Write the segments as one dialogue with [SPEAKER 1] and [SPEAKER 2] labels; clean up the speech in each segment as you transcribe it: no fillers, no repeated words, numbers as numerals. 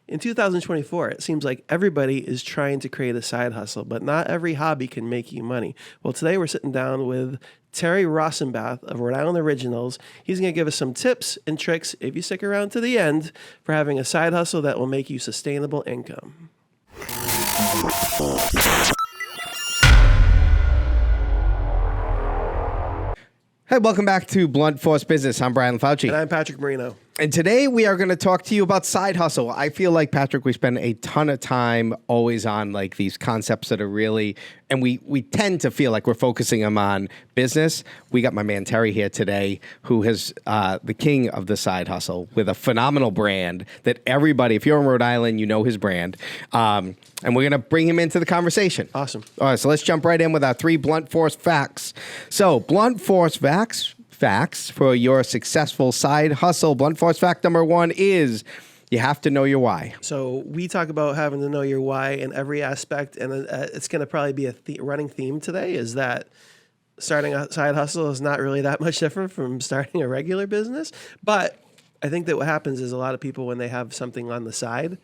[SPEAKER 1] in 2024, it seems like everybody is trying to create a side hustle, but not every hobby can make you money. Well, today we're sitting down with Terry Rajsombath of Rhode Island Originals. He's going to give us some tips and tricks, if you stick around to the end, for having a side hustle that will make you sustainable income.
[SPEAKER 2] Hey, welcome back to Blunt Force Business. I'm Brian Fauci.
[SPEAKER 1] And I'm Patrick Marino.
[SPEAKER 2] And today we are going to talk to you about side hustle. I feel like, Patrick, we spend a ton of time always on like these concepts that are really, and we tend to feel like we're focusing them on business. We got my man Terry here today, who is the king of the side hustle with a phenomenal brand that everybody, if you're in Rhode Island, you know his brand. And we're going to bring him into the conversation.
[SPEAKER 1] Awesome.
[SPEAKER 2] All right, so let's jump right in with our 3 Blunt Force facts. So, Blunt Force facts for your successful side hustle. Blunt Force fact number 1 is you have to know your why.
[SPEAKER 1] So we talk about having to know your why in every aspect, and it's going to probably be a running theme today, is that starting a side hustle is not really that much different from starting a regular business. But I think that what happens is a lot of people, when they have something on the side,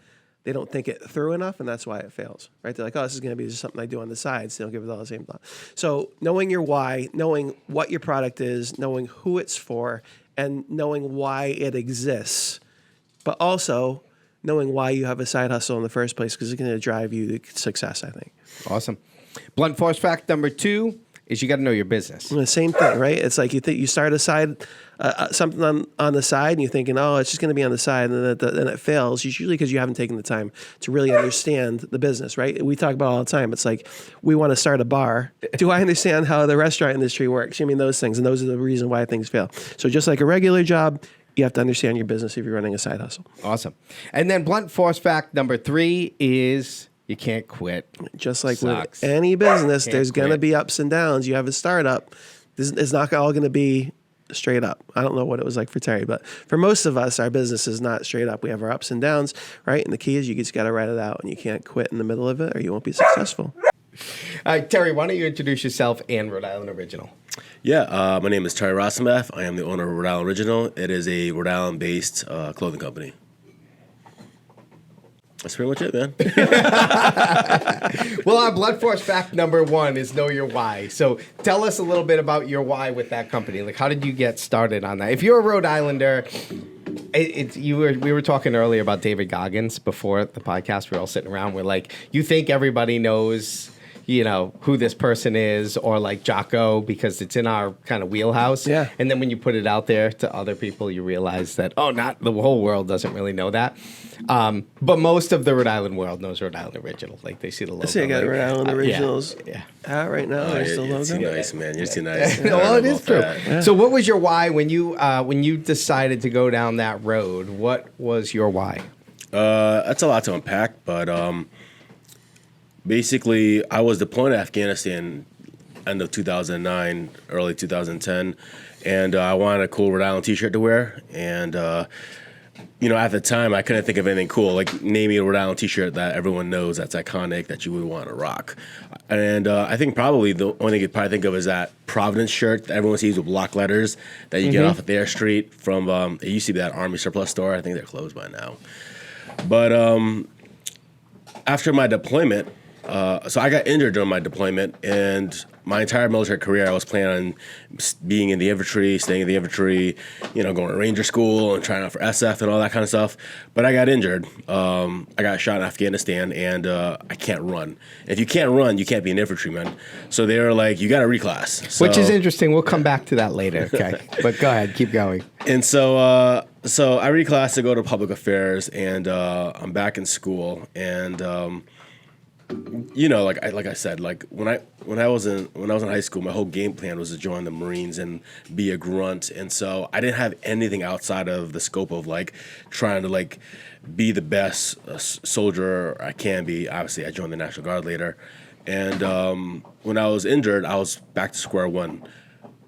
[SPEAKER 1] they don't think it through enough, and that's why it fails, right? They're like, oh, this is going to be just something I do on the side, so they don't give it all the same thought. So knowing your why, knowing what your product is, knowing who it's for, and knowing why it exists, but also knowing why you have a side hustle in the first place, because it's going to drive you to success, I think.
[SPEAKER 2] Awesome. Blunt Force fact number 2 is you got to know your business.
[SPEAKER 1] The same thing, right? It's like you start a side, something on the side, and you're thinking, oh, it's just going to be on the side, and then it fails. Usually because you haven't taken the time to really understand the business, right? We talk about it all the time. It's like, we want to start a bar. Do I understand how the restaurant industry works? I mean, those things, and those are the reason why things fail. So just like a regular job, you have to understand your business if you're running a side hustle.
[SPEAKER 2] Awesome. And then Blunt Force fact number 3 is you can't quit.
[SPEAKER 1] Just like with any business, there's going to be ups and downs. You have a startup. It's not all going to be straight up. I don't know what it was like for Terry, but for most of us, our business is not straight up. We have our ups and downs, right? And the key is you just got to write it out, and you can't quit in the middle of it or you won't be successful.
[SPEAKER 2] Terry, why don't you introduce yourself and Rhode Island Original?
[SPEAKER 3] Yeah, my name is Terry Rajsombath. I am the owner of Rhode Island Original. It is a Rhode Island-based clothing company. That's pretty much it, man.
[SPEAKER 2] Well, our Blunt Force fact number 1 is know your why. So tell us a little bit about your why with that company. Like, how did you get started on that? If you're a Rhode Islander, we were talking earlier about David Goggins before the podcast. We were all sitting around. We're like, you think everybody knows, you know, who this person is, or like Jocko, because it's in our kind of wheelhouse.
[SPEAKER 1] Yeah.
[SPEAKER 2] And then when you put it out there to other people, you realize that, not the whole world doesn't really know that. But most of the Rhode Island world knows Rhode Island Original. Like, they see the logo.
[SPEAKER 1] I see I got Rhode Island Originals
[SPEAKER 2] out
[SPEAKER 1] right now. There's the logo.
[SPEAKER 3] You're too nice, man. You're too nice.
[SPEAKER 2] Well, it is true. Yeah. So what was your why when you decided to go down that road? What was your why?
[SPEAKER 3] That's a lot to unpack, but basically, I was deployed to Afghanistan end of 2009, early 2010, and I wanted a cool Rhode Island t-shirt to wear, and at the time, I couldn't think of anything cool. Like, name me a Rhode Island t-shirt that everyone knows that's iconic that you would want to rock. And I think probably the only thing you'd probably think of is that Providence shirt that everyone sees with block letters that you get off at Thayer Street from, it used to be that Army surplus store. I think they're closed by now. But after my deployment, so I got injured during my deployment, and my entire military career, I was planning on being in the infantry, staying in the infantry, going to Ranger school and trying out for SF and all that kind of stuff. But I got injured. I got shot in Afghanistan, and I can't run. If you can't run, you can't be an infantryman. So they were like, you got to reclass. So,
[SPEAKER 2] which is interesting. We'll come back to that later. Okay, but go ahead, keep going.
[SPEAKER 3] And so I reclassed to go to public affairs, and I'm back in school, and like I said, like when I was in high school, my whole game plan was to join the Marines and be a grunt, and so I didn't have anything outside of the scope of like trying to like be the best soldier I can be. Obviously, I joined the National Guard later, and when I was injured, I was back to square one.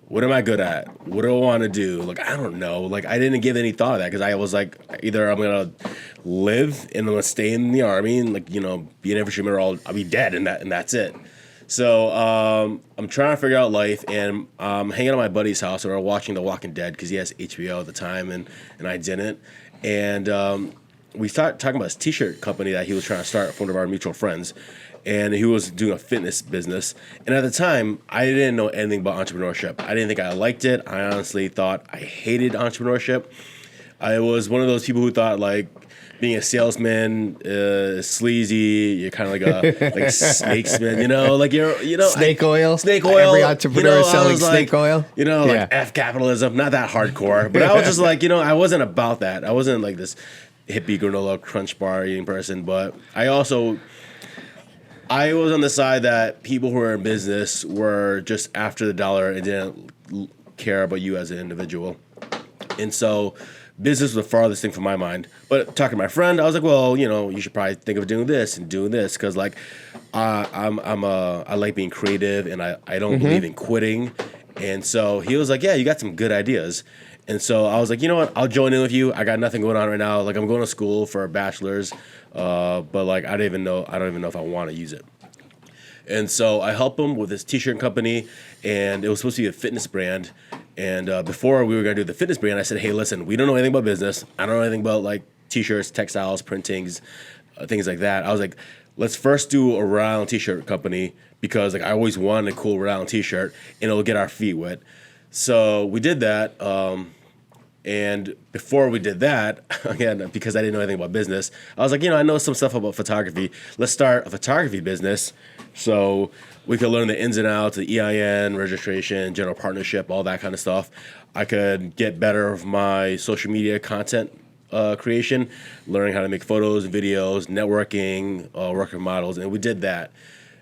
[SPEAKER 3] What am I good at? What do I want to do? Like, I don't know. Like, I didn't give any thought of that because I was like, either I'm going to live and I'm going to stay in the Army and, like, be an infantryman, or I'll be dead, and that's it. So I'm trying to figure out life, and I'm hanging out at my buddy's house, and we're watching The Walking Dead because he has HBO at the time, and I didn't. And we started talking about this T-shirt company that he was trying to start with one of our mutual friends, and he was doing a fitness business. And at the time, I didn't know anything about entrepreneurship. I didn't think I liked it. I honestly thought I hated entrepreneurship. I was one of those people who thought like being a salesman is sleazy. You're kind of like a like snakesman, like
[SPEAKER 2] Snake oil. Every entrepreneur is selling snake oil.
[SPEAKER 3] Like F capitalism. Not that hardcore, but I was just like, I wasn't about that. I wasn't like this hippie granola crunch bar eating person, but I was on the side that people who are in business were just after the dollar and didn't care about you as an individual. And so business was the farthest thing from my mind. But talking to my friend, I was like, well, you should probably think of doing this and doing this because like I like being creative and I don't believe in quitting. And so he was like, yeah, you got some good ideas. And so I was like, you know what? I'll join in with you. I got nothing going on right now. Like I'm going to school for a bachelor's, but like I don't even know if I want to use it. And so I helped him with his T-shirt company, and it was supposed to be a fitness brand. And before we were going to do the fitness brand, I said, hey, listen, we don't know anything about business. I don't know anything about like T-shirts, textiles, printings, things like that. I was like, let's first do a Rhode Island T-shirt company because like I always wanted a cool Rhode Island T-shirt, and it'll get our feet wet. So we did that. And before we did that, again, because I didn't know anything about business, I was like, I know some stuff about photography. Let's start a photography business so we could learn the ins and outs, the EIN, registration, general partnership, all that kind of stuff. I could get better of my social media content creation, learning how to make photos and videos, networking, working with models, and we did that.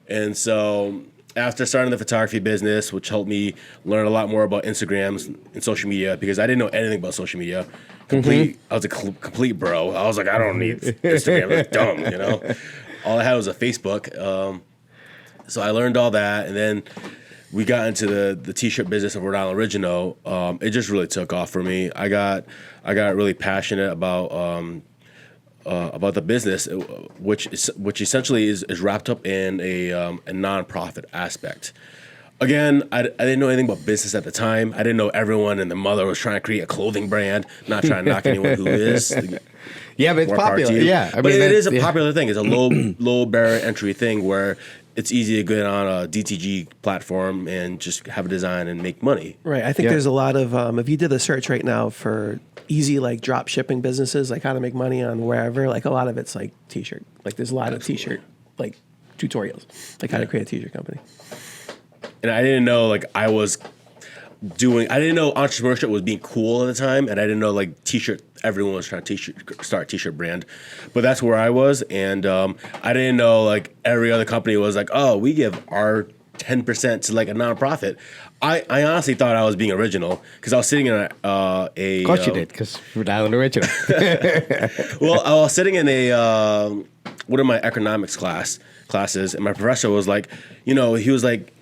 [SPEAKER 3] And so after starting the photography business, which helped me learn a lot more about Instagrams and social media, because I didn't know anything about social media. I was a complete bro. I was like, I don't need Instagram. It's dumb, All I had was a Facebook. So I learned all that, and then we got into the T-shirt business of Rhode Island Original. It just really took off for me. I got really passionate about the business, which essentially is wrapped up in a nonprofit aspect. Again, I didn't know anything about business at the time. I didn't know everyone and their mother was trying to create a clothing brand. Not trying to knock anyone who is.
[SPEAKER 2] Yeah, but it's popular. Yeah,
[SPEAKER 3] but it is a popular thing. It's a low barrier entry thing where it's easy to get on a DTG platform and just have a design and make money.
[SPEAKER 1] Right. I think there's a lot of, if you did a search right now for easy like drop shipping businesses, like how to make money on wherever, like a lot of it's like T-shirt. Like there's a lot of T-shirt like tutorials, like how to create a T-shirt company.
[SPEAKER 3] And I didn't know like I didn't know entrepreneurship was being cool at the time, and I didn't know like T-shirt. Everyone was trying to start a T-shirt brand, but that's where I was, and I didn't know like every other company was like, oh, we give our 10% to like a nonprofit. I honestly thought I was being original because I was sitting in a.
[SPEAKER 2] Of course you did, because Rhode Island Original.
[SPEAKER 3] Well, I was sitting in one of my economics classes, and my professor was like, he was like,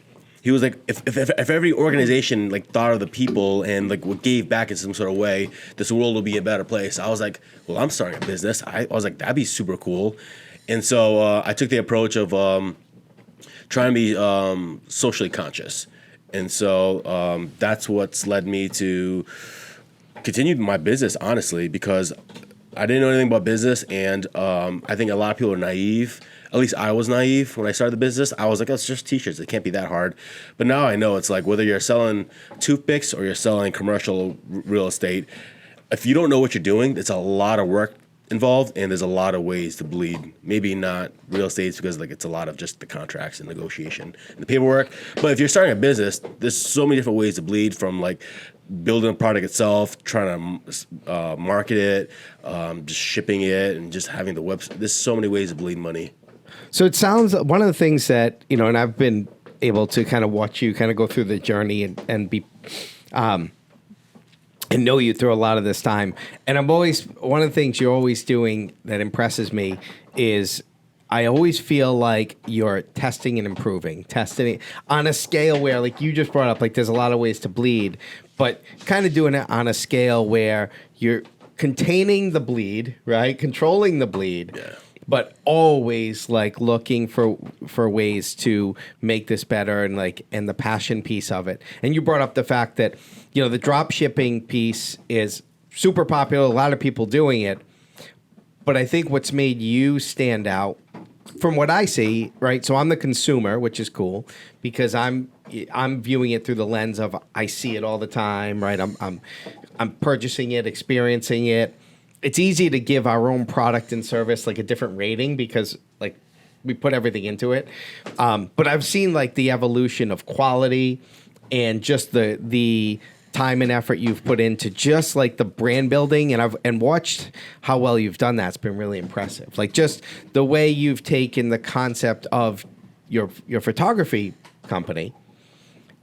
[SPEAKER 3] if every organization like thought of the people and like gave back in some sort of way, this world will be a better place. I was like, well, I'm starting a business. I was like, that'd be super cool. And so I took the approach of trying to be socially conscious. And so that's what's led me to continue my business, honestly, because I didn't know anything about business. And I think a lot of people are naive. At least I was naive when I started the business. I was like, oh, it's just T-shirts. It can't be that hard. But now I know it's like whether you're selling toothpicks or you're selling commercial real estate, if you don't know what you're doing, it's a lot of work involved, and there's a lot of ways to bleed. Maybe not real estate because like it's a lot of just the contracts and negotiation and the paperwork. But if you're starting a business, there's so many different ways to bleed, from like building a product itself, trying to market it, just shipping it, and just having the website. There's so many ways to bleed money.
[SPEAKER 2] So it sounds, one of the things that, and I've been able to kind of watch you kind of go through the journey and be, and know you through a lot of this time. And one of the things you're always doing that impresses me is I always feel like you're testing and improving, testing on a scale where, like you just brought up, like there's a lot of ways to bleed, but kind of doing it on a scale where you're containing the bleed, right? Controlling the bleed.
[SPEAKER 3] Yeah.
[SPEAKER 2] But always like looking for ways to make this better, and the passion piece of it. And you brought up the fact that, the drop shipping piece is super popular, a lot of people doing it. But I think what's made you stand out from what I see, right? So I'm the consumer, which is cool because I'm viewing it through the lens of I see it all the time, right? I'm purchasing it, experiencing it. It's easy to give our own product and service like a different rating because like we put everything into it. But I've seen like the evolution of quality and just the time and effort you've put into just like the brand building, and I've watched how well you've done that. It's been really impressive. Like just the way you've taken the concept of your photography company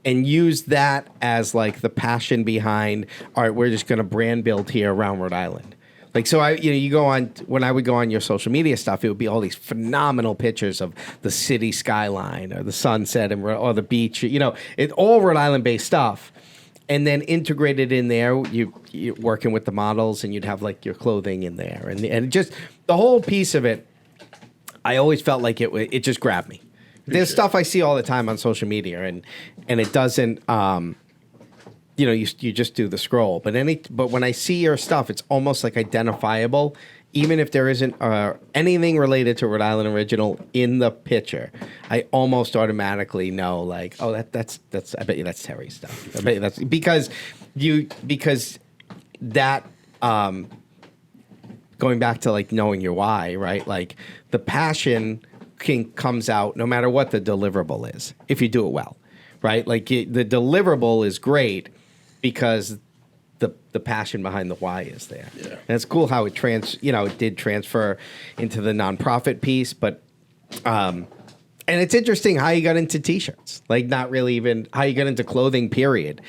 [SPEAKER 2] and used that as like the passion behind, all right, we're just going to brand build here around Rhode Island. Like, so you go on, when I would go on your social media stuff, it would be all these phenomenal pictures of the city skyline or the sunset or the beach, it's all Rhode Island based stuff. And then integrated in there, you're working with the models, and you'd have like your clothing in there, and just the whole piece of it. I always felt like it just grabbed me. There's stuff I see all the time on social media, and it doesn't. You just do the scroll, but when I see your stuff, it's almost like identifiable. Even if there isn't anything related to Rhode Island Original in the picture, I almost automatically know, like, oh, that's. I bet you that's Terry's stuff. I bet you that's because that. Going back to like knowing your why, right? Like the passion comes out no matter what the deliverable is if you do it well, right? Like the deliverable is great because the passion behind the why is there. Yeah. And it's cool how it did transfer into the nonprofit piece, but and it's interesting how you got into t-shirts. Like not really even how you got into clothing, period.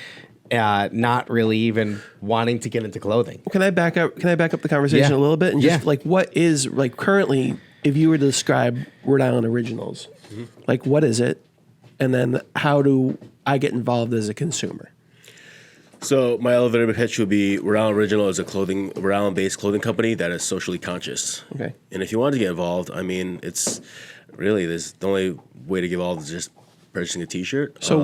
[SPEAKER 2] Not really even wanting to get into clothing.
[SPEAKER 1] Can I back up the conversation a little bit and just like what is like currently, if you were to describe Rhode Island Originals, like what is it? And then how do I get involved as a consumer?
[SPEAKER 3] So my elevator pitch would be Rhode Island Original is a Rhode Island-based clothing company that is socially conscious. Okay. And if you want to get involved, I mean, it's really the only way to get involved is just purchasing a T-shirt.
[SPEAKER 1] So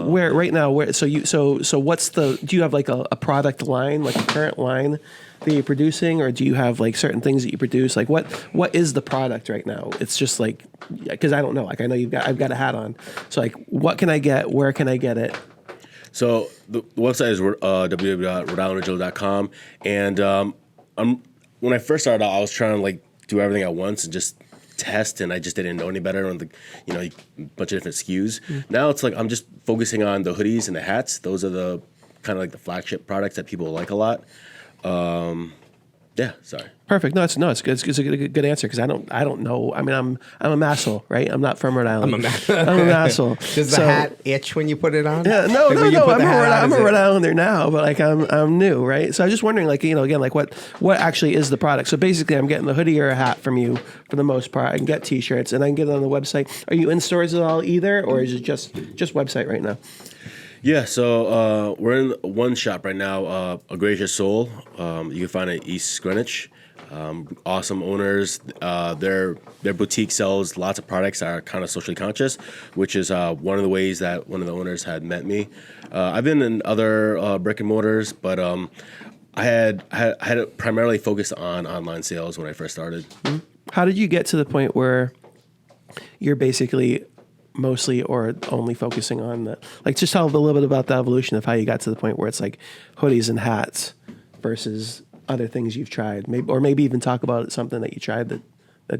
[SPEAKER 1] what's do you have like a product line, like a current line that you're producing, or do you have like certain things that you produce? Like what is the product right now? It's just like, because I don't know. Like I know I've got a hat on. So like, what can I get? Where can I get it?
[SPEAKER 3] So the website is www.rhodeislandoriginal.com, and when I first started out, I was trying to like do everything at once and just test, and I just didn't know any better on the a bunch of different SKUs. Now it's like I'm just focusing on the hoodies and the hats. Those are the kind of like the flagship products that people like a lot. Yeah, sorry.
[SPEAKER 1] Perfect. No, it's good. It's a good answer because I don't know. I mean, I'm a massel, right? I'm not from Rhode Island. I'm a massel.
[SPEAKER 2] Does the hat itch when you put it on?
[SPEAKER 1] Yeah, no. I'm a Rhode Islander now, but like I'm new, right? So I was just wondering, like again, like what actually is the product? So basically, I'm getting the hoodie or a hat from you for the most part. I can get T-shirts and I can get it on the website. Are you in stores at all either, or is it just website right now?
[SPEAKER 3] Yeah, so we're in one shop right now, A Gracious Soul. You can find it at East Greenwich. Awesome owners. Their boutique sells lots of products that are kind of socially conscious, which is one of the ways that one of the owners had met me. I've been in other brick and mortars, but I had it primarily focused on online sales when I first started.
[SPEAKER 1] How did you get to the point where you're basically mostly or only focusing on the, like, just tell a little bit about the evolution of how you got to the point where it's like hoodies and hats versus other things you've tried, maybe even talk about something that you tried that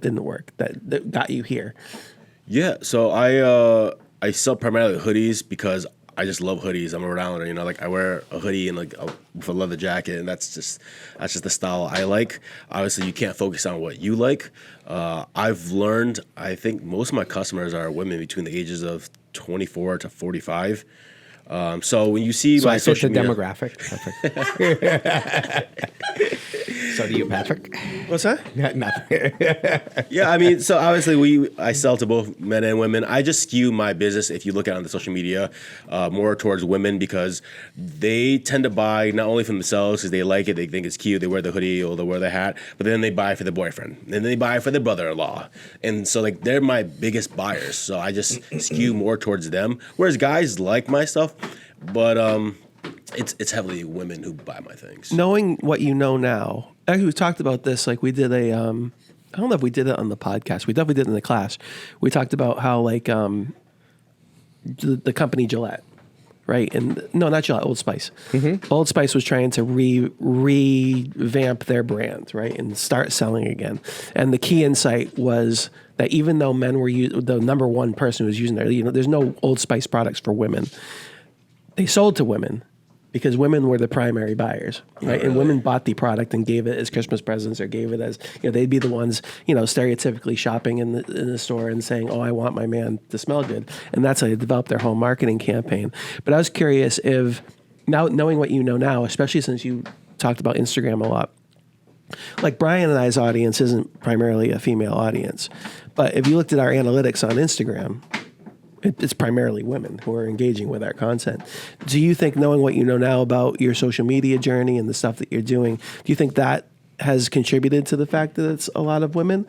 [SPEAKER 1] didn't work, that got you here.
[SPEAKER 3] Yeah, so I sell primarily hoodies because I just love hoodies. I'm a Rhode Islander, like I wear a hoodie and with a leather jacket, and that's just the style I like. Obviously, you can't focus on what you like. I've learned, I think most of my customers are women between the ages of 24 to 45. So when you see my social media
[SPEAKER 2] demographic, so do you, Patrick?
[SPEAKER 1] What's that?
[SPEAKER 2] Nothing.
[SPEAKER 3] Yeah, I mean, so obviously I sell to both men and women. I just skew my business, if you look at it on the social media, more towards women because they tend to buy not only for themselves because they like it, they think it's cute, they wear the hoodie or they wear the hat, but then they buy for their boyfriend, and then they buy for their brother-in-law, and so like they're my biggest buyers. So I just skew more towards them, whereas guys like my stuff, but it's heavily women who buy my things.
[SPEAKER 1] Knowing what you know now, actually we talked about this, like we did a I don't know if we did it on the podcast. We definitely did it in the class. We talked about how like the company Gillette, right? And no, not Gillette, Old Spice. Old Spice was trying to revamp their brand, right, and start selling again. And the key insight was that even though men were the number one person who was using there's no Old Spice products for women. They sold to women because women were the primary buyers, right? And women bought the product and gave it as Christmas presents or gave it as, they'd be the ones, stereotypically shopping in the store and saying, oh, I want my man to smell good. And that's how they developed their whole marketing campaign. But I was curious if, now knowing what you know now, especially since you talked about Instagram a lot, like Brian and I's audience isn't primarily a female audience. But if you looked at our analytics on Instagram, it's primarily women who are engaging with our content. Do you think, knowing what you know now about your social media journey and the stuff that you're doing, do you think that has contributed to the fact that it's a lot of women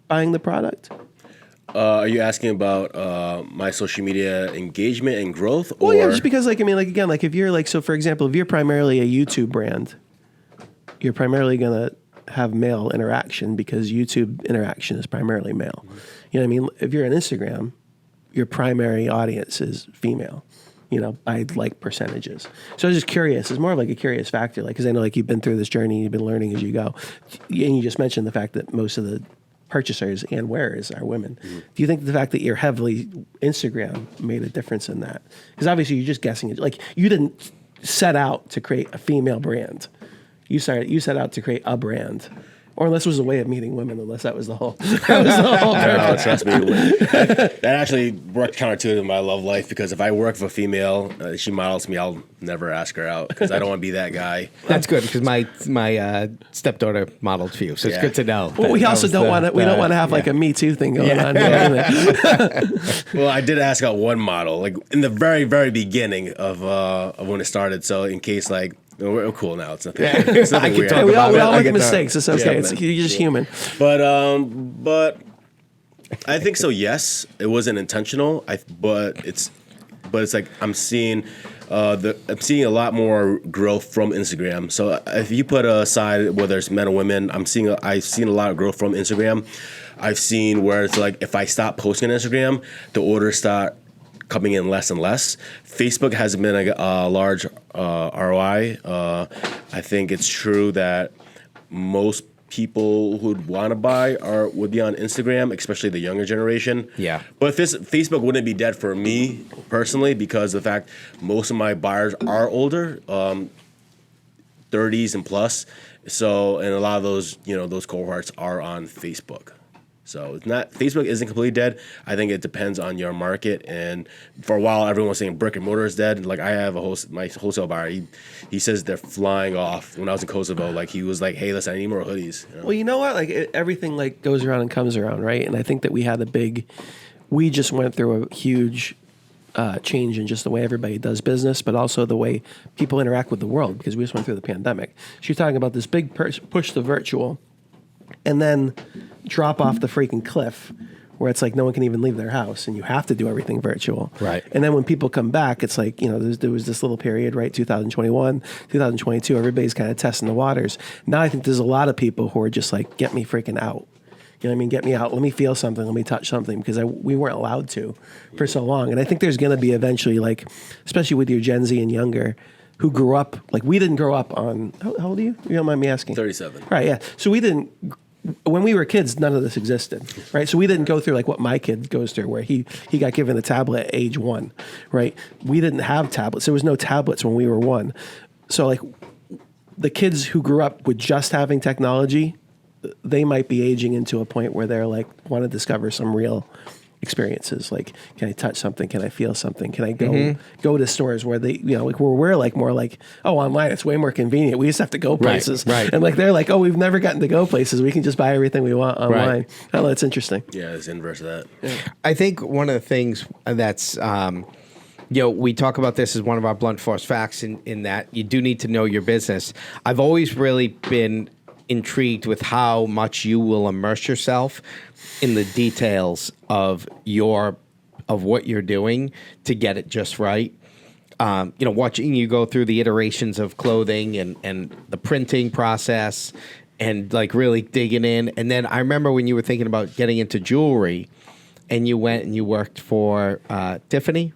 [SPEAKER 1] buying the product?
[SPEAKER 3] Are you asking about my social media engagement and growth? Or?
[SPEAKER 1] Well, yeah, just because, if you're so for example, if you're primarily a YouTube brand, you're primarily going to have male interaction because YouTube interaction is primarily male. You know what I mean? If you're on Instagram, your primary audience is female, by like percentages. So I was just curious. It's more of like a curious factor, because I know you've been through this journey and you've been learning as you go. And you just mentioned the fact that most of the purchasers and wearers are women. Do you think the fact that you're heavily Instagram made a difference in that? Because obviously you're just guessing. You didn't set out to create a female brand. You set out to create a brand. Or unless it was a way of meeting women, unless that was the whole.
[SPEAKER 3] No, trust me. That actually worked counterintuitive in my love life, because if I work with a female, she models me, I'll never ask her out because I don't want to be that guy.
[SPEAKER 2] That's good, because my stepdaughter modeled for you, so it's good to know.
[SPEAKER 1] Well, we also don't want to. We don't want to have like a Me Too thing going on.
[SPEAKER 3] Well, I did ask out one model, in the very, very beginning of when it started. So in case we're cool now. It's nothing. It's nothing weird.
[SPEAKER 1] We all make mistakes. It's okay. You're just human.
[SPEAKER 3] But I think so. Yes, it wasn't intentional. But it's like I'm seeing a lot more growth from Instagram. So if you put aside whether it's men or women, I've seen a lot of growth from Instagram. I've seen where it's like if I stop posting on Instagram, the orders start coming in less and less. Facebook has been a large ROI. I think it's true that most people who'd want to buy would be on Instagram, especially the younger generation.
[SPEAKER 2] Yeah.
[SPEAKER 3] But Facebook wouldn't be dead for me personally, because of the fact most of my buyers are older, 30s and plus. So, and a lot of those, those cohorts are on Facebook. So it's not, Facebook isn't completely dead. I think it depends on your market. And for a while, everyone was saying brick and mortar is dead. Like I have my wholesale buyer. He says they're flying off. When I was in Kosovo, he was like, "Hey, listen, I need more hoodies."
[SPEAKER 1] Well, you know what? Everything goes around and comes around, right? And I think that we just went through a huge change in just the way everybody does business, but also the way people interact with the world, because we just went through the pandemic. So you're talking about this big push to virtual, and then drop off the freaking cliff where it's like no one can even leave their house and you have to do everything virtual.
[SPEAKER 2] Right.
[SPEAKER 1] And then when people come back, it's like, there was this little period, right? 2021, 2022, everybody's kind of testing the waters. Now I think there's a lot of people who are just like, get me freaking out. You know what I mean? Get me out. Let me feel something. Let me touch something, because we weren't allowed to for so long. And I think there's going to be eventually, especially with your Gen Z and younger, who grew up, we didn't grow up on, how old are you? You don't mind me asking?
[SPEAKER 3] 37.
[SPEAKER 1] Right, yeah. So when we were kids, none of this existed, right? So we didn't go through what my kid goes through, where he got given a tablet at age 1, right? We didn't have tablets. There was no tablets when we were 1. So the kids who grew up with just having technology, they might be aging into a point where they're want to discover some real experiences. Can I touch something? Can I feel something? Can I go to stores where they, where we're more oh, online, it's way more convenient. We just have to go places.
[SPEAKER 2] Right.
[SPEAKER 1] And they're oh, we've never gotten to go places. We can just buy everything we want online.
[SPEAKER 2] Right.
[SPEAKER 1] Oh, that's interesting.
[SPEAKER 3] Yeah, it's the inverse of that.
[SPEAKER 1] Yeah.
[SPEAKER 2] I think one of the things that's, we talk about this as one of our blunt force facts in that you do need to know your business. I've always really been intrigued with how much you will immerse yourself in the details of what you're doing to get it just right. Watching you go through the iterations of clothing and the printing process and like really digging in. And then I remember when you were thinking about getting into jewelry, and you went and you worked for Tiffany.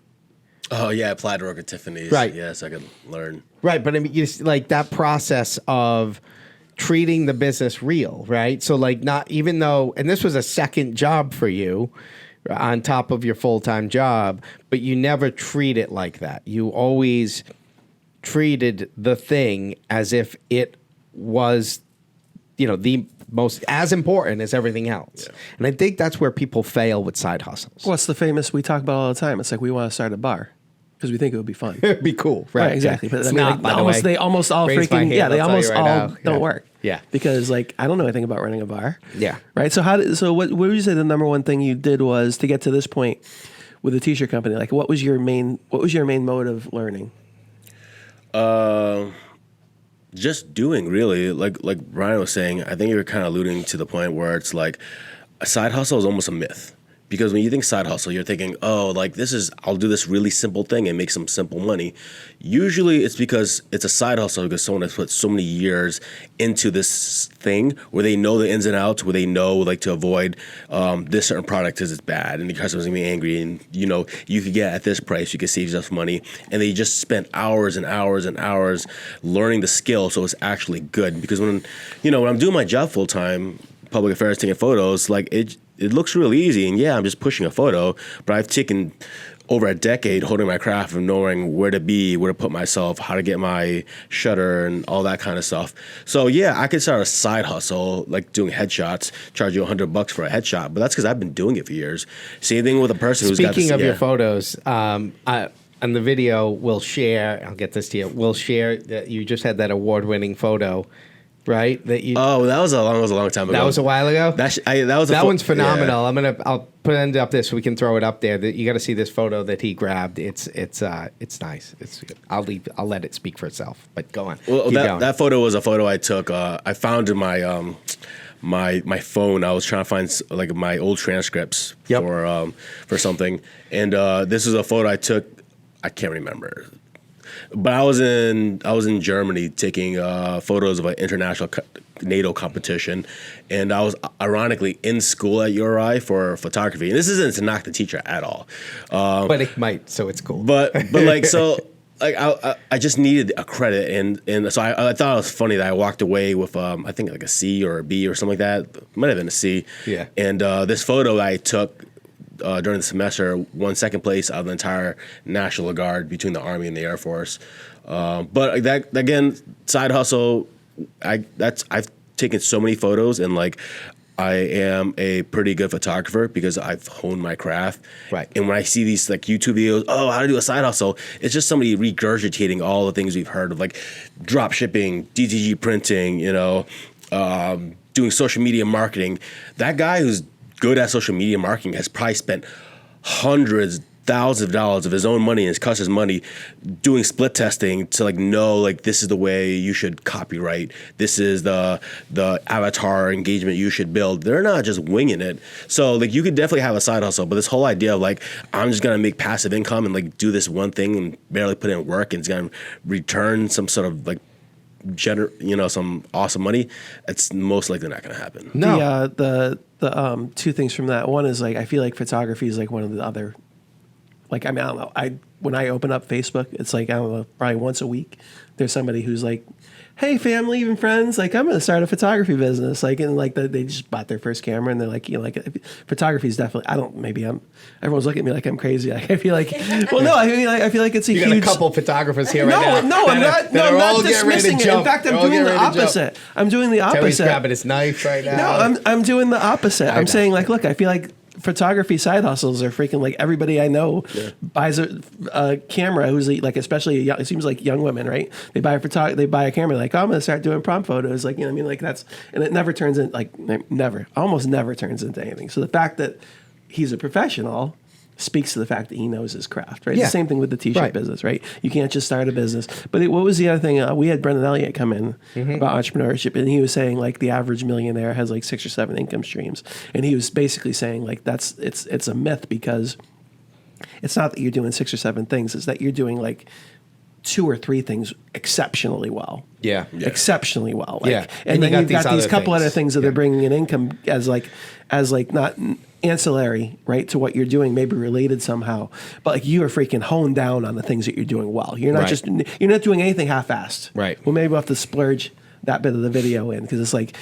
[SPEAKER 3] Oh yeah, I applied to work at Tiffany's.
[SPEAKER 2] Right.
[SPEAKER 3] Yes, I could learn.
[SPEAKER 2] Right, but I mean, like that process of treating the business real, right? So like not even though, and this was a second job for you on top of your full-time job, but you never treat it like that. You always treated the thing as if it was, the most as important as everything else. Yeah. And I think that's where people fail with side hustles.
[SPEAKER 1] What's the famous we talk about all the time? It's like we want to start a bar because we think it would be fun.
[SPEAKER 2] It'd be cool, right?
[SPEAKER 1] Exactly. But
[SPEAKER 2] it's
[SPEAKER 1] I mean,
[SPEAKER 2] not, by the way.
[SPEAKER 1] They almost all
[SPEAKER 2] Raise my
[SPEAKER 1] freaking
[SPEAKER 2] hand,
[SPEAKER 1] they
[SPEAKER 2] I'll
[SPEAKER 1] almost
[SPEAKER 2] tell you right
[SPEAKER 1] all
[SPEAKER 2] now.
[SPEAKER 1] don't work.
[SPEAKER 2] Yeah.
[SPEAKER 1] Because like I don't know anything about running a bar.
[SPEAKER 2] Yeah.
[SPEAKER 1] Right. So what would you say the number one thing you did was to get to this point with the t-shirt company? Like what was your main mode of learning?
[SPEAKER 3] Just doing, really. Like Ryan was saying, I think you're kind of alluding to the point where it's like a side hustle is almost a myth. Because when you think side hustle, you're thinking, oh, like I'll do this really simple thing and make some simple money. Usually it's because it's a side hustle because someone has put so many years into this thing where they know the ins and outs, where they know like to avoid this certain product because it's bad and the customer's gonna be angry and you could get at this price, you could save yourself money. And they just spent hours and hours and hours learning the skill so it's actually good. Because when I'm doing my job full time, public affairs, taking photos, like it looks really easy, and yeah, I'm just pushing a photo, but I've taken over a decade holding my craft and knowing where to be, where to put myself, how to get my shutter and all that kind of stuff. So yeah, I could start a side hustle, like doing headshots, charge you $100 for a headshot, but that's because I've been doing it for years. Same thing with a person who's got this.
[SPEAKER 2] Speaking of your photos, on the video, we'll share, I'll get this to you, we'll share that you just had that award-winning photo. Right, that
[SPEAKER 3] was a long time ago.
[SPEAKER 2] That was a while ago.
[SPEAKER 3] That
[SPEAKER 2] one's phenomenal.
[SPEAKER 3] Yeah.
[SPEAKER 2] I'll put it up this so we can throw it up there. You got to see this photo that he grabbed. It's nice. I'll let it speak for itself. But go on.
[SPEAKER 3] Well, that photo was a photo I took. I found in my my phone. I was trying to find like my old transcripts for something, and this is a photo I took. I can't remember. But I was in Germany taking photos of an international NATO competition, and I was ironically in school at URI for photography. And this isn't to knock the teacher at all,
[SPEAKER 2] but it might, so it's cool.
[SPEAKER 3] But like so. Like I just needed a credit, and so I thought it was funny that I walked away with I think like a C or a B or something like that. Might have been a C. Yeah. And this photo I took during the semester won second place out of the entire National Guard between the Army and the Air Force. But that again, side hustle. I've taken so many photos, and like I am a pretty good photographer because I've honed my craft.
[SPEAKER 2] Right.
[SPEAKER 3] And when I see these like YouTube videos, how to do a side hustle, it's just somebody regurgitating all the things we've heard of, like drop shipping, DTG printing, doing social media marketing. That guy who's good at social media marketing has probably spent hundreds, thousands of dollars of his own money and his customers' money doing split testing to know this is the way you should copyright. This is the avatar engagement you should build. They're not just winging it. So you could definitely have a side hustle, but this whole idea of I'm just gonna make passive income and do this one thing and barely put in work and it's gonna return some sort of some awesome money, it's most likely not gonna happen.
[SPEAKER 1] No. The two things from that. One is I feel like photography is one of the other. I don't know. When I open up Facebook, it's I don't know, probably once a week, there's somebody who's hey, family, even friends, I'm going to start a photography business. They just bought their first camera and they're photography is definitely, everyone's looking at me like I'm crazy. I feel I feel like it's a
[SPEAKER 2] huge.
[SPEAKER 1] You
[SPEAKER 2] got a couple photographers here right now.
[SPEAKER 1] No, I'm not dismissing it. In fact, I'm doing the opposite. I'm doing the opposite.
[SPEAKER 2] Terry's grabbing his knife right now.
[SPEAKER 1] No, I'm doing the opposite. I'm saying look, I feel like photography side hustles are freaking everybody I know buys a camera who's especially it seems like young women, right? They buy a camera I'm going to start doing prom photos, that's, and it never turns in almost never turns into anything. So the fact that he's a professional speaks to the fact that he knows his craft, right? It's the same thing with the t-shirt business, right? You can't just start a business. But what was the other thing? We had Brendan Elliott come in about entrepreneurship, and he was saying the average millionaire has 6 or 7 income streams, and he was basically saying it's a myth because it's not that you're doing 6 or 7 things; it's that you're doing 2 or 3 things exceptionally well.
[SPEAKER 2] Yeah.
[SPEAKER 1] Exceptionally well. Like,
[SPEAKER 2] Yeah.
[SPEAKER 1] And then you've got these couple
[SPEAKER 2] things.
[SPEAKER 1] other things that are bringing in income as not ancillary, right, to what you're doing, maybe related somehow. But like you are freaking honed down on the things that you're doing well. You're not you're not doing anything half-assed.
[SPEAKER 2] Right.
[SPEAKER 1] Well, maybe we'll have to splurge that bit of the video in, because it's like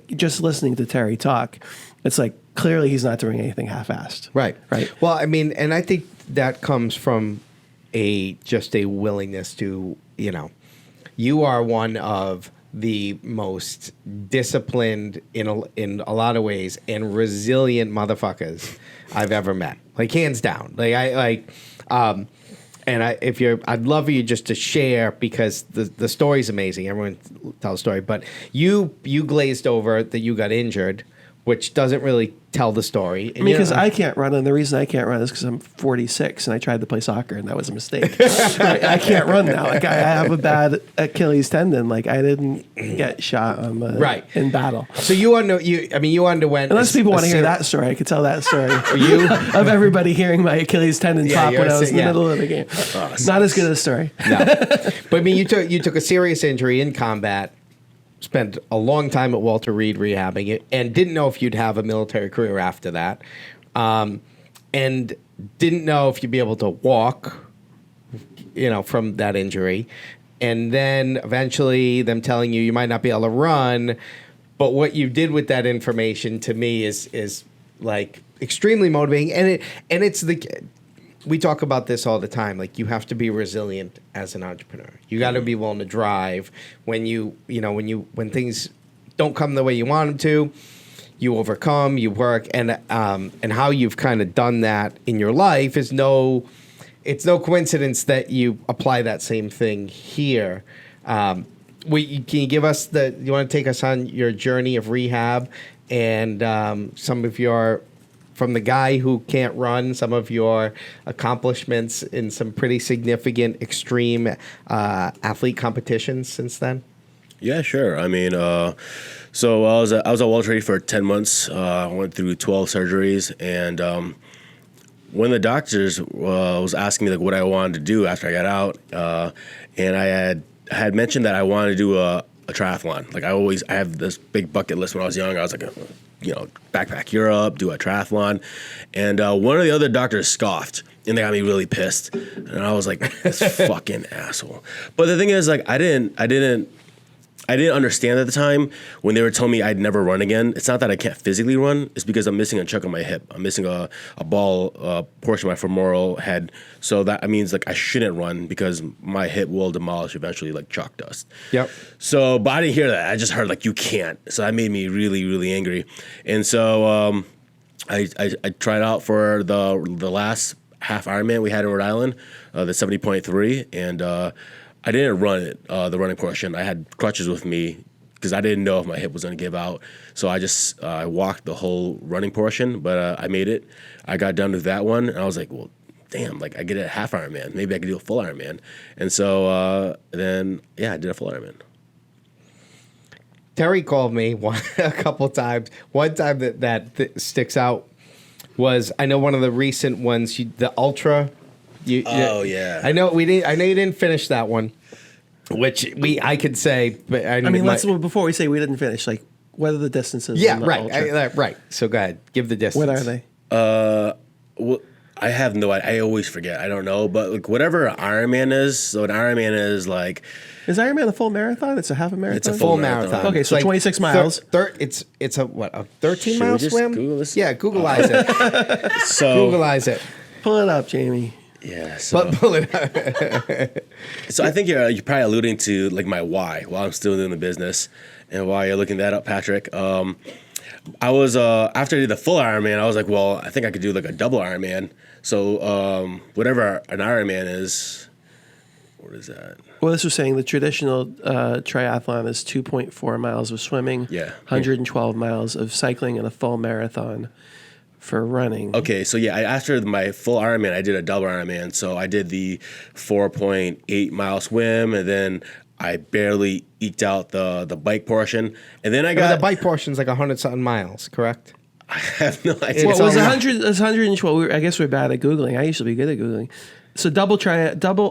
[SPEAKER 1] just listening to Terry talk, it's like clearly he's not doing anything half-assed.
[SPEAKER 2] Right.
[SPEAKER 1] Right.
[SPEAKER 2] Well, I mean, and I think that comes from just a willingness to, you are one of the most disciplined in a lot of ways and resilient motherfuckers I've ever met. Like hands down. I'd love for you just to share, because the story's amazing. Everyone tells a story, but you glazed over that you got injured, which doesn't really tell the story. And
[SPEAKER 1] because I can't run, and the reason I can't run is because I'm 46 and I tried to play soccer and that was a mistake. I can't run now. Like I have a bad Achilles tendon. Like I didn't get shot on the in battle.
[SPEAKER 2] So you underwent.
[SPEAKER 1] Unless people want to hear that story, I could tell that story. Of everybody hearing my Achilles tendon pop when I was in the middle of the game. Not as good a story.
[SPEAKER 2] No, but I mean, you took a serious injury in combat. Spent a long time at Walter Reed rehabbing it, and didn't know if you'd have a military career after that, and didn't know if you'd be able to walk, from that injury, and then eventually them telling you might not be able to run, but what you did with that information to me is like extremely motivating, and it's we talk about this all the time. Like you have to be resilient as an entrepreneur. You got to be willing to drive when when things don't come the way you want them to. You overcome, you work, and how you've kind of done that in your life it's no coincidence that you apply that same thing here. Can you give us you want to take us on your journey of rehab and some of your, from the guy who can't run, some of your accomplishments in some pretty significant extreme athlete competitions since then?
[SPEAKER 3] Yeah, sure. I mean, so I was at Walter Reed for 10 months. I went through 12 surgeries, and one of the doctors was asking me like what I wanted to do after I got out, and I had mentioned that I wanted to do a triathlon. Like I have this big bucket list when I was young. I was like, backpack Europe, do a triathlon. And one of the other doctors scoffed, and they got me really pissed. And I was like, this fucking asshole. But the thing is, like, I didn't understand at the time when they were telling me I'd never run again. It's not that I can't physically run. It's because I'm missing a chunk of my hip. I'm missing a ball portion of my femoral head. So that means like I shouldn't run because my hip will demolish eventually like chalk dust.
[SPEAKER 2] Yep.
[SPEAKER 3] So, but I didn't hear that. I just heard like you can't. So that made me really, really angry. And so I tried out for the last half Ironman we had in Rhode Island, the 70.3, and I didn't run it, the running portion. I had crutches with me because I didn't know if my hip was going to give out. So I just I walked the whole running portion, but I made it. I got done with that one, and I was like, well, damn, like I get a half Ironman. Maybe I could do a full Ironman. And so then, I did a full Ironman.
[SPEAKER 2] Terry called me a couple times. One time that sticks out was, I know one of the recent ones, the Ultra.
[SPEAKER 3] Yeah.
[SPEAKER 2] I know you didn't finish that one, which I could say, but
[SPEAKER 1] before we say we didn't finish, like what are the distances?
[SPEAKER 2] Yeah, right, right. So go ahead, give the distance.
[SPEAKER 1] What are they?
[SPEAKER 3] Well, I have no idea. I always forget. I don't know, but like whatever Ironman is. So an Ironman is like.
[SPEAKER 1] Is Ironman a full marathon? It's a half a marathon.
[SPEAKER 3] It's a full marathon.
[SPEAKER 1] Okay, so like 26 miles.
[SPEAKER 2] It's a 13-mile swim.
[SPEAKER 3] Google this?
[SPEAKER 2] Yeah, Googleize it.
[SPEAKER 3] So
[SPEAKER 2] Googleize it.
[SPEAKER 1] Pull it up, Jamie.
[SPEAKER 3] Yeah, so
[SPEAKER 2] pull it up.
[SPEAKER 3] So I think you're probably alluding to like my why while I'm still doing the business, and while you're looking that up, Patrick. I was after I did the full Ironman, I was like, well, I think I could do like a double Ironman. So whatever an Ironman is, what is that?
[SPEAKER 1] Well, this was saying the traditional triathlon is 2.4 miles of swimming, 112 miles of cycling, and a full marathon for running.
[SPEAKER 3] Okay, so after my full Ironman, I did a double Ironman. So I did the 4.8 mile swim, and then I barely eked out the bike portion, and then I got
[SPEAKER 2] the bike portion's like 100-something miles, correct?
[SPEAKER 3] I have no idea.
[SPEAKER 1] Well, it was 100. It's 112. I guess we're bad at Googling. I used to be good at Googling. So double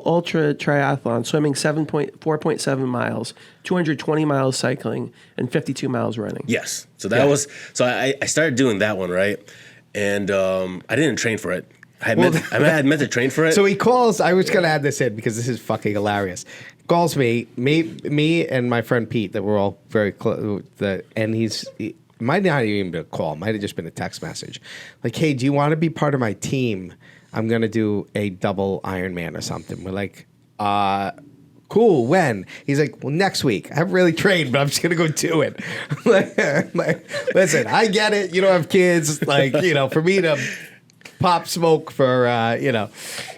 [SPEAKER 1] ultra triathlon, swimming 4.7 miles, 220 miles cycling, and 52 miles running.
[SPEAKER 3] Yes. So that was I started doing that one, right? And I didn't train for it. I had meant to train for it.
[SPEAKER 2] So he calls. I was going to add this in because this is fucking hilarious. Calls me and my friend Pete that we're all very close. And he might not even been a call. Might have just been a text message. Like, hey, do you want to be part of my team? I'm going to do a double Ironman or something. We're like, cool. When? He's like, well, next week. I haven't really trained, but I'm just going to go do it. like, listen, I get it. You don't have kids. Like, for me to pop smoke for,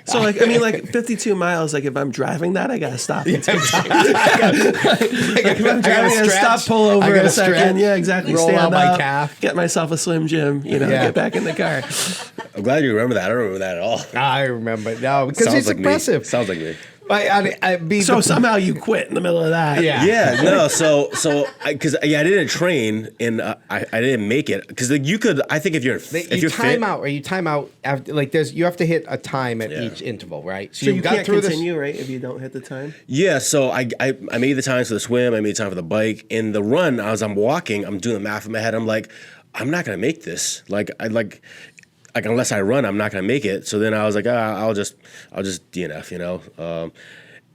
[SPEAKER 1] So, like, 52 miles, like, if I'm driving that, I got to stop.
[SPEAKER 2] I
[SPEAKER 1] If I'm driving, I got to stop, pull over a second.
[SPEAKER 2] Stretch,
[SPEAKER 1] Yeah, exactly.
[SPEAKER 2] roll
[SPEAKER 1] Stand
[SPEAKER 2] out my
[SPEAKER 1] up,
[SPEAKER 2] calf.
[SPEAKER 1] get myself a Slim Jim, get back in the car.
[SPEAKER 3] I'm glad you remember that. I don't remember that at all.
[SPEAKER 2] I remember. No, because it's
[SPEAKER 3] like
[SPEAKER 2] impressive.
[SPEAKER 3] Me. Sounds like me.
[SPEAKER 1] So somehow you quit in the middle of that.
[SPEAKER 2] Yeah.
[SPEAKER 3] Yeah, no. So I didn't train and I didn't make it because you could. I think if you're
[SPEAKER 2] time out or you time out after you have to hit a time at each interval, right?
[SPEAKER 1] So you can't continue, right? If you don't hit the time.
[SPEAKER 3] Yeah. So I made the times for the swim. I made time for the bike and the run. As I'm walking, I'm doing the math in my head. I'm like, I'm not gonna make this. Like unless I run, I'm not gonna make it. So then I was like, I'll just DNF,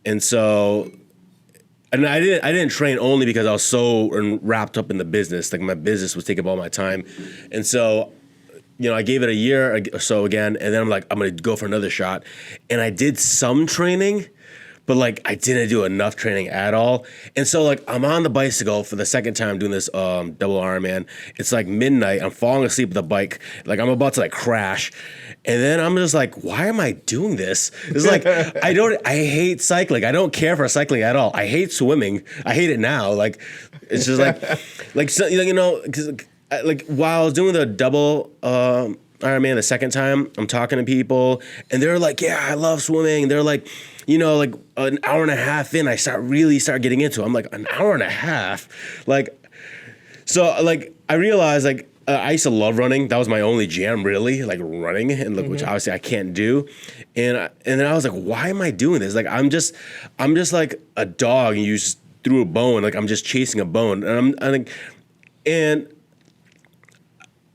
[SPEAKER 3] and so, and I didn't train only because I was so wrapped up in the business. Like my business was taking up all my time, and so, I gave it a year or so again, and then I'm like, I'm gonna go for another shot, and I did some training. But like I didn't do enough training at all, and so like I'm on the bicycle for the second time doing this double Ironman. It's like midnight. I'm falling asleep at the bike. Like I'm about to like crash, and then I'm just like, why am I doing this? It's like I hate cycling. I don't care for cycling at all. I hate swimming. I hate it now. Like it's just like so, because like while I was doing the double Ironman the second time, I'm talking to people, and they're like, yeah, I love swimming. They're like, like an hour and a half in, I start getting into it. I'm like, an hour and a half? Like, so like I realized like I used to love running. That was my only jam really, like running, and which obviously I can't do. And then I was like, why am I doing this? Like I'm just like a dog and you just threw a bone. Like I'm just chasing a bone. And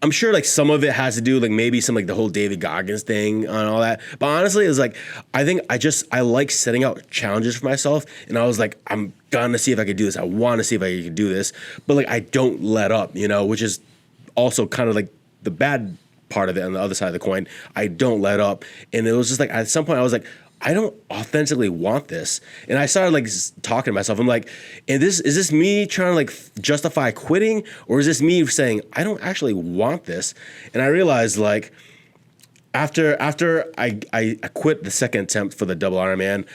[SPEAKER 3] I'm sure like some of it has to do like maybe some like the whole David Goggins thing and all that. But honestly, it's like I think I like setting out challenges for myself. And I was like, I'm gonna see if I could do this. I want to see if I could do this. But like I don't let up, which is also kind of like the bad part of it on the other side of the coin. I don't let up. And it was just like at some point I was like, I don't authentically want this. And I started like talking to myself. I'm like, is this me trying to like justify quitting? Or is this me saying, I don't actually want this? And I realized like after I quit the second attempt for the double Ironman,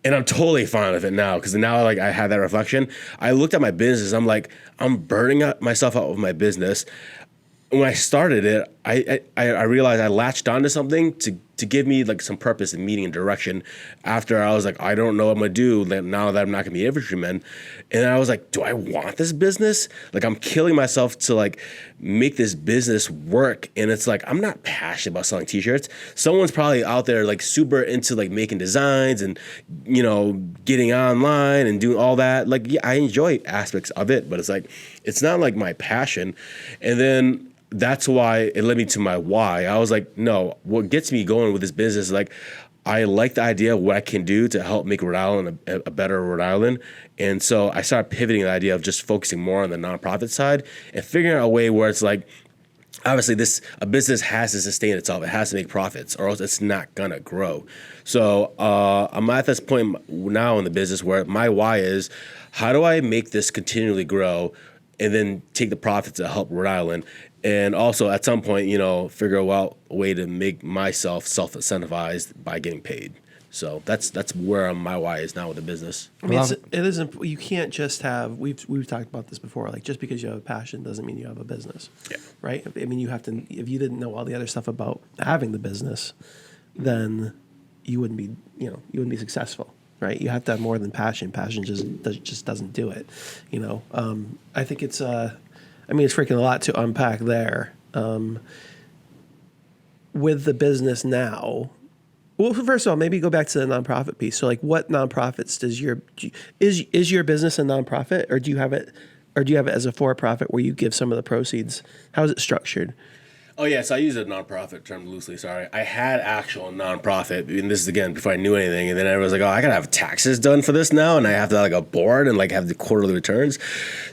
[SPEAKER 3] and I'm totally fine with it now because now like I had that reflection. I looked at my business. I'm like, I'm burning myself out with my business. When I started it, I realized I latched onto something to give me like some purpose and meaning and direction. After I was like, I don't know what I'm gonna do now that I'm not gonna be infantryman. And I was like, do I want this business? Like I'm killing myself to like make this business work. And it's like, I'm not passionate about selling t-shirts. Someone's probably out there like super into like making designs and, getting online and doing all that. Like, yeah, I enjoy aspects of it, but it's like, it's not like my passion. And then that's why it led me to my why. I was like, no, what gets me going with this business is like, I like the idea of what I can do to help make Rhode Island a better Rhode Island. And so I started pivoting the idea of just focusing more on the nonprofit side and figuring out a way where it's like, obviously a business has to sustain itself. It has to make profits or else it's not gonna grow. So I'm at this point now in the business where my why is, how do I make this continually grow and then take the profits to help Rhode Island? And also at some point, figure out a way to make myself self-incentivized by getting paid. So that's where my why is now with the business.
[SPEAKER 1] I mean, it isn't. You can't just have. We've talked about this before. Like just because you have a passion doesn't mean you have a business. Yeah. Right. I mean, you have to. If you didn't know all the other stuff about having the business, then you wouldn't be. You wouldn't be successful. Right. You have to have more than passion. Passion just doesn't do it. I think it's. It's freaking a lot to unpack there. With the business now, Well, first of all, maybe go back to the nonprofit piece. So, like, what nonprofits is your business a nonprofit, or do you have it as a for-profit where you give some of the proceeds? How is it structured?
[SPEAKER 3] Oh, yes, I use a nonprofit term loosely, sorry. I had actual nonprofit, and this is, again, before I knew anything, and then I was like, oh, I gotta have taxes done for this now, and I have to have like a board and like have the quarterly returns.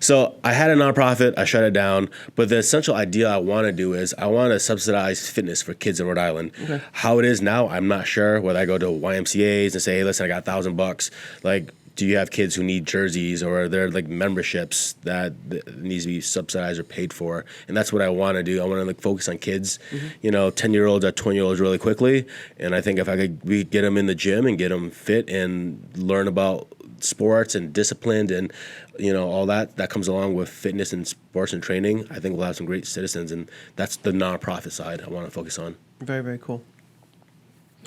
[SPEAKER 3] So I had a nonprofit, I shut it down, but the essential idea I want to do is I want to subsidize fitness for kids in Rhode Island. Okay. How it is now, I'm not sure. Whether I go to YMCA's and say, hey, listen, I got $1,000, like, do you have kids who need jerseys, or are there like memberships that needs to be subsidized or paid for? And that's what I want to do. I want to like focus on kids, 10-year-olds or 20-year-olds really quickly. And I think if we get them in the gym and get them fit and learn about sports and disciplined and all that comes along with fitness and sports and training, I think we'll have some great citizens. And that's the nonprofit side I want to focus on.
[SPEAKER 1] Very, very cool.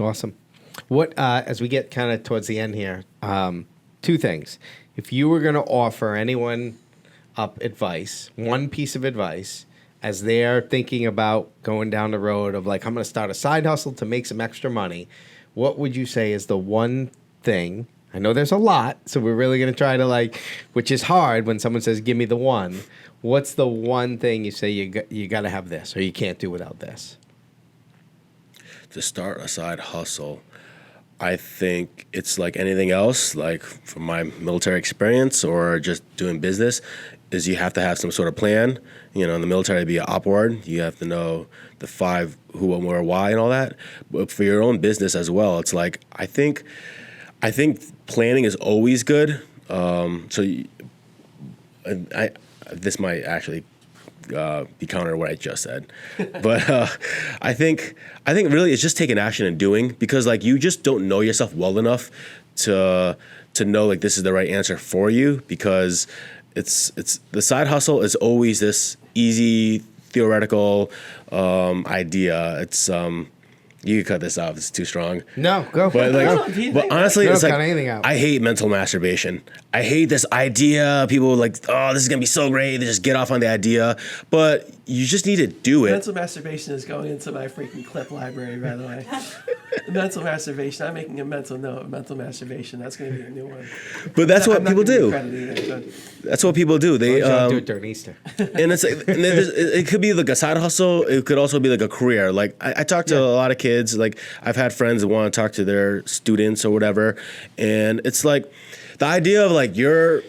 [SPEAKER 2] Awesome. What as we get kind of towards the end here, two things. If you were going to offer anyone up advice, one piece of advice, as they're thinking about going down the road of like, I'm going to start a side hustle to make some extra money, what would you say is the one thing? I know there's a lot, so we're really going to try to which is hard when someone says, give me the one. What's the one thing you say you got to have this, or you can't do without this?
[SPEAKER 3] To start a side hustle, I think it's like anything else, like from my military experience or just doing business, is you have to have some sort of plan. In the military, to be an op ward, you have to know the 5 who, what, where, why, and all that. But for your own business as well, it's like I think planning is always good. This might actually be counter to what I just said, but I think really it's just taking action and doing, because like you just don't know yourself well enough to know like this is the right answer for you, because it's the side hustle is always this easy theoretical idea. It's you can cut this off. It's too strong.
[SPEAKER 2] No, go.
[SPEAKER 3] But but honestly, it's like
[SPEAKER 2] cut anything out.
[SPEAKER 3] I hate mental masturbation. I hate this idea. People are like, oh, this is gonna be so great. They just get off on the idea, but you just need to do it.
[SPEAKER 1] Mental masturbation is going into my freaking clip library, by the way. Mental masturbation. I'm making a mental note of mental masturbation. That's going to be a new one.
[SPEAKER 3] But that's what people do.
[SPEAKER 1] Either,
[SPEAKER 3] that's what people do. They
[SPEAKER 2] do it during Easter.
[SPEAKER 3] And it could be like a side hustle. It could also be like a career. Like I talk to a lot of kids. Like I've had friends that want to talk to their students or whatever, and it's like the idea of like you're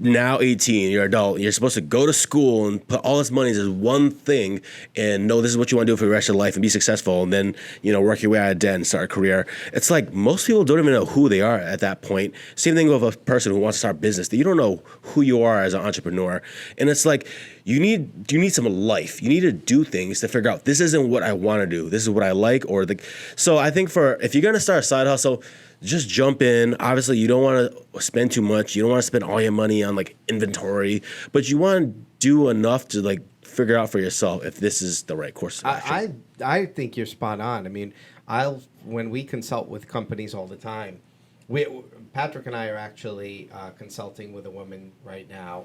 [SPEAKER 3] now 18, you're an adult, you're supposed to go to school and put all this money into one thing and know this is what you want to do for the rest of your life and be successful, and then work your way out of debt and start a career. It's like most people don't even know who they are at that point. Same thing with a person who wants to start a business. That you don't know who you are as an entrepreneur, and it's like you need some life. You need to do things to figure out this isn't what I want to do. This is what I like, so I think if you're gonna start a side hustle, just jump in. Obviously, you don't want to spend too much. You don't want to spend all your money on like inventory, but you want to do enough to like figure out for yourself if this is the right course of action.
[SPEAKER 2] I think you're spot on. I mean, when we consult with companies all the time, Patrick and I are actually consulting with a woman right now,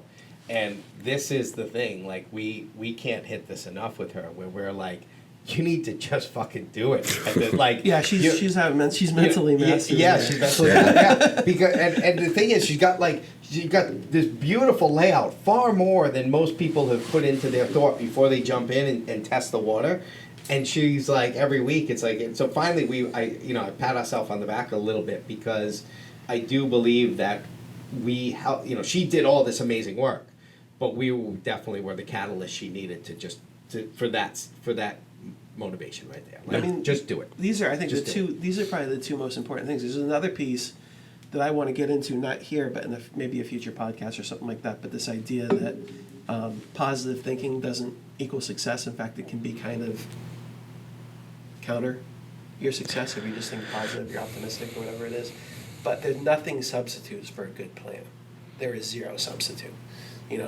[SPEAKER 2] and this is the thing. Like we can't hit this enough with her. Where we're like, you need to just fucking do it. And then, like,
[SPEAKER 1] she's mentally mastered.
[SPEAKER 2] Yeah, she's mentally yeah. Because and the thing is, she's got this beautiful layout, far more than most people have put into their thought before they jump in and test the water. And she's like, every week, it's like, so finally I pat ourselves on the back a little bit, because I do believe that we help. She did all this amazing work, but we definitely were the catalyst she needed for that motivation right there. Like, I mean, just do it.
[SPEAKER 1] These are, I think, these are probably the two most important things. There's another piece that I want to get into, not here, but in maybe a future podcast or something like that. But this idea that positive thinking doesn't equal success. In fact, it can be kind of counter your success if you just think positive, you're optimistic, or whatever it is. But there's nothing substitutes for a good plan. There is zero substitute.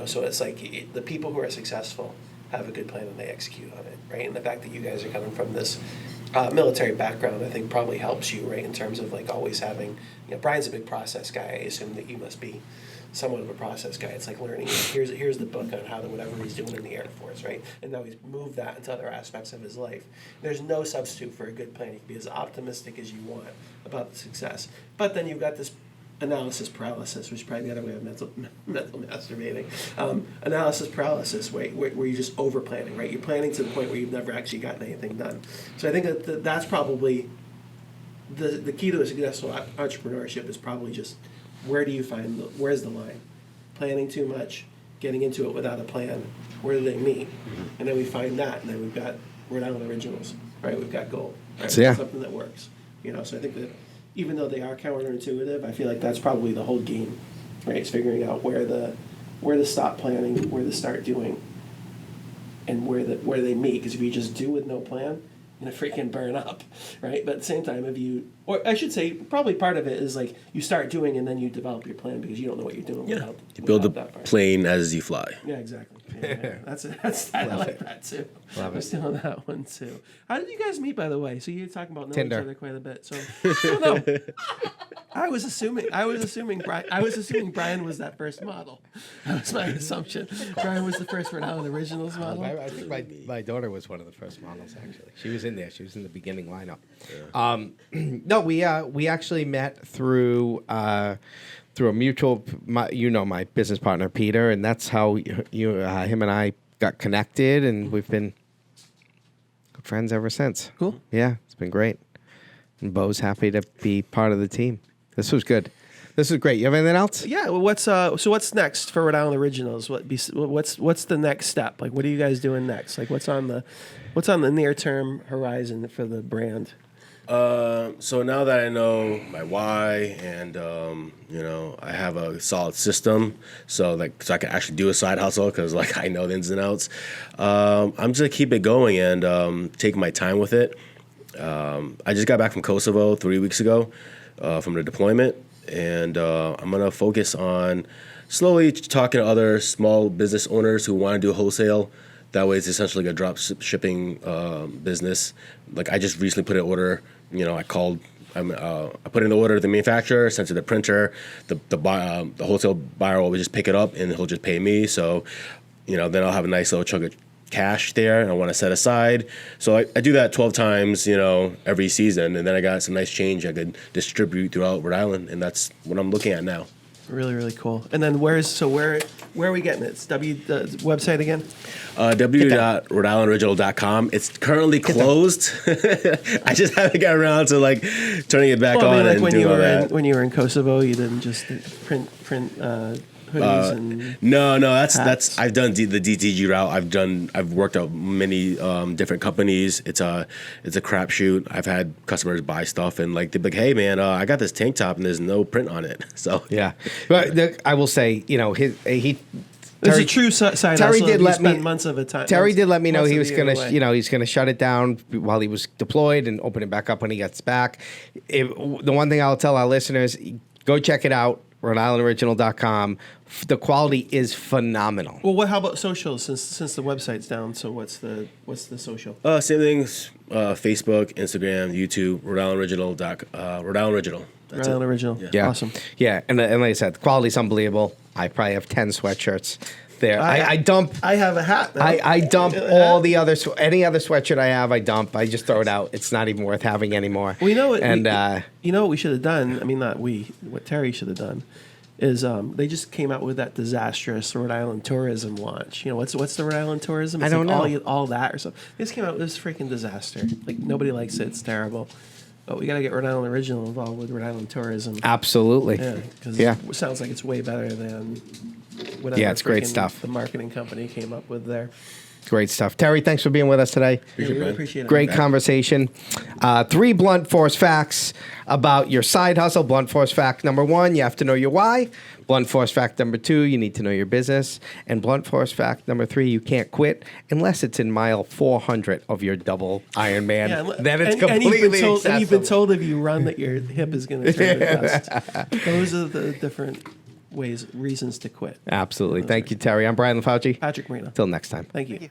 [SPEAKER 1] So it's like the people who are successful have a good plan and they execute on it, right? And the fact that you guys are coming from this military background, I think probably helps you, right? In terms of like always having, Brian's a big process guy. I assume that you must be somewhat of a process guy. It's like learning. Here's the book on how to whatever he's doing in the Air Force, right? And now he's moved that into other aspects of his life. There's no substitute for a good plan. You can be as optimistic as you want about the success, but then you've got this analysis paralysis, which is probably the other way of mental masturbating. Analysis paralysis, where you're just over planning, right? You're planning to the point where you've never actually gotten anything done. So I think that's probably the key to a successful entrepreneurship is probably just where's the line? Planning too much, getting into it without a plan. Where do they meet? And then we find that, and then we've got Rhode Island Originals, right? We've got gold, right?
[SPEAKER 2] So, yeah.
[SPEAKER 1] Something that works, So I think that even though they are counterintuitive, I feel like that's probably the whole game, right? It's figuring out where to stop planning, where to start doing, and where they meet. Because if you just do with no plan, you're gonna freaking burn up, right? But at the same time, or I should say, probably part of it is like you start doing and then you develop your plan because you don't know what you're doing.
[SPEAKER 3] Yeah, you build the plane as you fly.
[SPEAKER 1] Yeah, exactly. Yeah. That's I like that too.
[SPEAKER 2] Love
[SPEAKER 1] I'm still on that one too. How did you guys meet, by the way? So you're talking about knowing
[SPEAKER 2] Tinder.
[SPEAKER 1] each other quite a bit. So no. I was assuming Brian was that first model. That was my assumption. Brian was the first Rhode Island Originals model.
[SPEAKER 2] I think my daughter was one of the first models, actually. She was in there. She was in the beginning lineup.
[SPEAKER 3] Yeah.
[SPEAKER 2] No, we actually met through a mutual, my business partner, Peter, and that's how him and I got connected, and we've been good friends ever since.
[SPEAKER 1] Cool.
[SPEAKER 2] Yeah, it's been great. And Bo's happy to be part of the team. This was good. This is great. You have anything else?
[SPEAKER 1] Yeah. Well, what's next for Rhode Island Originals? What's the next step? Like, what are you guys doing next? Like, what's on the near term horizon for the brand?
[SPEAKER 3] So now that I know my why and I have a solid system, so I can actually do a side hustle because I know the ins and outs. I'm just gonna keep it going and take my time with it. I just got back from Kosovo 3 weeks ago from the deployment, and I'm gonna focus on slowly talking to other small business owners who want to do wholesale. That way, it's essentially like a drop shipping business. Like I just recently put an order. I called. I put in the order to the manufacturer, sent to the printer. The wholesale buyer will just pick it up and he'll just pay me. So, then I'll have a nice little chunk of cash there, and I want to set aside. So I do that 12 times, every season, and then I got some nice change I could distribute throughout Rhode Island, and that's what I'm looking at now.
[SPEAKER 1] Really, really cool. And then where are we getting it? It's the website again?
[SPEAKER 3] www.rhodeislandoriginal.com. It's currently closed. I just haven't got around to turning it back on and doing all that.
[SPEAKER 1] When you were in Kosovo, you didn't just print hoodies and
[SPEAKER 3] No, that's I've done the DTG route. I've worked at many different companies. It's a crapshoot. I've had customers buy stuff and they're like, hey man, I got this tank top and there's no print on it. So
[SPEAKER 2] yeah, but I will say,
[SPEAKER 1] It's a true side
[SPEAKER 2] Terry
[SPEAKER 1] hustle.
[SPEAKER 2] did let me.
[SPEAKER 1] Months of a time.
[SPEAKER 2] Terry did let me know he was
[SPEAKER 1] gonna,
[SPEAKER 2] he's gonna shut it down while he was deployed and open it back up when he gets back. The one thing I'll tell our listeners: go check it out, RhodeIslandOriginal.com. The quality is phenomenal.
[SPEAKER 1] Well, how about social? Since the website's down, so what's the social?
[SPEAKER 3] Same things: Facebook, Instagram, YouTube, Rhode Island Original. Rhode Island Original. That's
[SPEAKER 1] Rhode Island Original.
[SPEAKER 2] Yeah.
[SPEAKER 1] Awesome.
[SPEAKER 2] Yeah, and like I said, the quality's unbelievable. I probably have 10 sweatshirts there. I dump.
[SPEAKER 1] I have a hat. Now.
[SPEAKER 2] I dump all the other any other sweatshirt I have. I dump. I just throw it out. It's not even worth having anymore.
[SPEAKER 1] Well, you know what?
[SPEAKER 2] And
[SPEAKER 1] what we should have done. I mean, not we. What Terry should have done is they just came out with that disastrous Rhode Island tourism launch. What's the Rhode Island tourism? It's
[SPEAKER 2] I don't know.
[SPEAKER 1] All that or something. They just came out with this freaking disaster. Nobody likes it. It's terrible. But we got to get Rhode Island Original involved with Rhode Island tourism.
[SPEAKER 2] Absolutely.
[SPEAKER 1] Yeah, because it sounds like it's way better than whatever.
[SPEAKER 2] Yeah, it's great stuff.
[SPEAKER 1] The marketing company came up with there.
[SPEAKER 2] Great stuff. Terry, thanks for being with us today.
[SPEAKER 1] Really appreciate it.
[SPEAKER 2] Great conversation. 3 blunt force facts about your side hustle. Blunt force fact number 1, you have to know your why. Blunt force fact number 2, you need to know your business. And blunt force fact number 3, you can't quit unless it's in mile 400 of your double Ironman.
[SPEAKER 1] Yeah,
[SPEAKER 2] then it's completely
[SPEAKER 1] and you've been
[SPEAKER 2] accessible.
[SPEAKER 1] told if you run that your hip is going to turn to dust. Those are the different reasons to quit.
[SPEAKER 2] Absolutely. Thank you, Terry. I'm Brian LaFauci.
[SPEAKER 1] Patrick Marino.
[SPEAKER 2] Till next time.
[SPEAKER 1] Thank you.